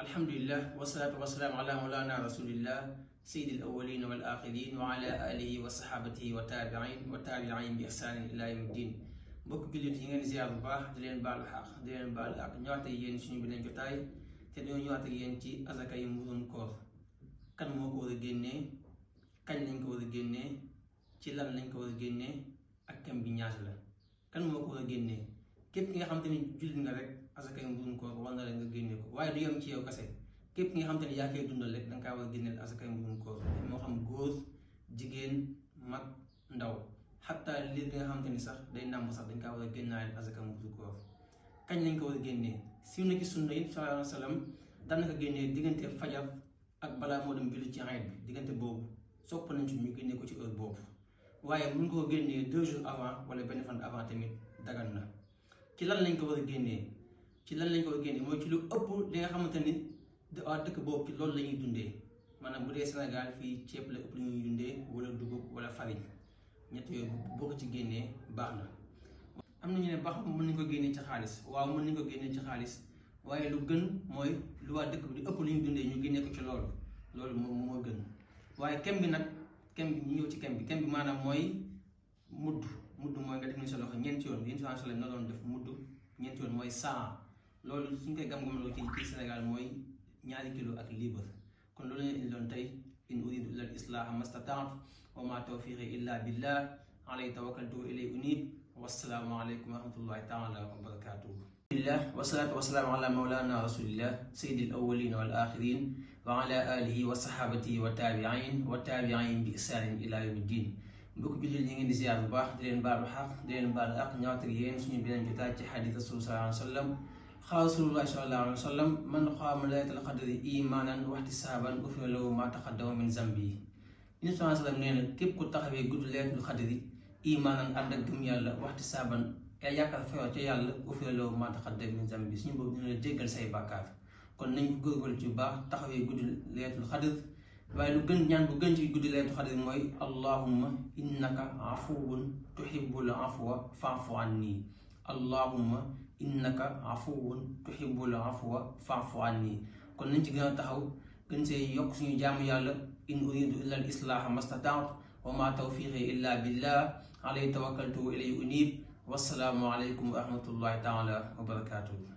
alhamdulillah wasalaatu wasalaamu ala mawlana rasulillah sayyidil awwalin wal axirin wa ala alihi wa sahabatihi wa taabiin bi ihsaanin ila yawmi ddin. mbokk jullit yi ngeen ziar bu baax di leen baalu xaq di leen baalu ak ñëwaat ak yéen suñu beneen jotaay te dañoo ñëwaat ak yéen ci azaka yi mburum koor. kan moo ko war a génnee, kañ lañ ko war a génnee, ci lan lañ ko war a génnee ak thème bi ñaata la. kan moo ko war a génnee képp ki nga xam te ni jullit nga rek azaka yi mburum koor war na la nga génne ko, waaye du yem ci yow kese. képp ki nga xam te ni yaa koy dundal rek danga kaa war a génneel azaka yi mburum koor, moo xam góor, jigéen, mag, ndaw, xataa liir bi nga xam te ni sax day nàmb sax dañ kaa war a génnaale azaka mburum koor. kañ lañ ko war a génnee? siiw na ci sunna yi sallallahu alayhi wa sallam daanaka génnee diggante fajar ak balaa moo dem julli ci ayit bi, diggante boobu sopp nañ ci ñu génnee ko ci heure boobu. waaye mun ko génnee 2 jours avant wala benn fan avant tamit dagan na. ci lan lañ ko war a génnee? ci lan lañ ko war a génnee mooy ci lu ëpp li nga xamante ni waa dëkk boobu ci loolu la ñuy dundee. maanaam bu dee Sénégal fii ceeb la ëpp lu ñuy dundee, wala dugub wala farine. ñett yooyu boo ko ci génnee baax na. am na ñu ne baax mën nañ ko génnee ci xaalis. waaw mën nañ ko génnee ci xaalis, waaye lu gën mooy lu waa dëkk bi di ëpp lu ñu dundee ñu génnee ko ci loolu. loolu moom moo gën. waaye kem bi nag, kem bi ñu ñëw ci kem bi maanaam mooy mudd mooy nga def ni sa loxo ñeenti yoon. yéen si na doon def mudd ñeenti yoon mooy 100. loolu suñ koy gam-gamloo ci Sénégal mooy 2 kilo ak libre. kon loolu leen indiloon tey, in uridu illa al islaha mastataatu wa ma tawfiqi illa billah alayhi tawakkaltu wa ilayhi unib. wassalaamu aleykum wa rahmatullahi taala wa barakatuhu. alhamdulillah wasalaatu wasalaamu ala mawlana rasulillah sayyidil awwalin wal axirin wa ala alihi wa sahabatihi wa taabiin bi ihsaanin ila yawmi ddin. mbokk jullit ñi ngeen di ziar bu baax, di leen baalu xaq, di leen baalu ak ñëwaat ak yéen suñu beneen jotaay ci xadiis rasul sallallahu alayhi wa sallam. xaala rasulullahi sallallahu alayhi wa sallam man qaama laylatal qadri imaanan wa ihtisaaban ghufira lahu maa taqaddama min zambihi. Yonent sallallahu alayhi wa sallam nee na képp ku taxawee guddi laylatul qadri imaanan ànd ak gëm yàlla wa ihtisaaban yaakaar fayoo ca yàlla ghufira lahu maa taqaddama min zambihi, suñu boobu dina la jéggal say bàkkaar. kon nañ ko góorgóorlu ci bu baax taxawee guddi laylatul qadr. waaye lu gën ñaan bu gën ci guddi laylatul qadr mooy allahumma innaka afuwun tuhibbul afwa fa'fu anni. allahumma innaka afuwun tuhibbul afwa fa'fu anni. kon nañ ci gën a taxaw, gën see yokk suñu jaamu yàlla. in uridu illa al islaha mastataatu wa ma tawfiqi illa billah alayhi tawakkaltu wa ilayhi unib. wassalaamu aleykum wa rahmatullahi taala wa barakatuhu.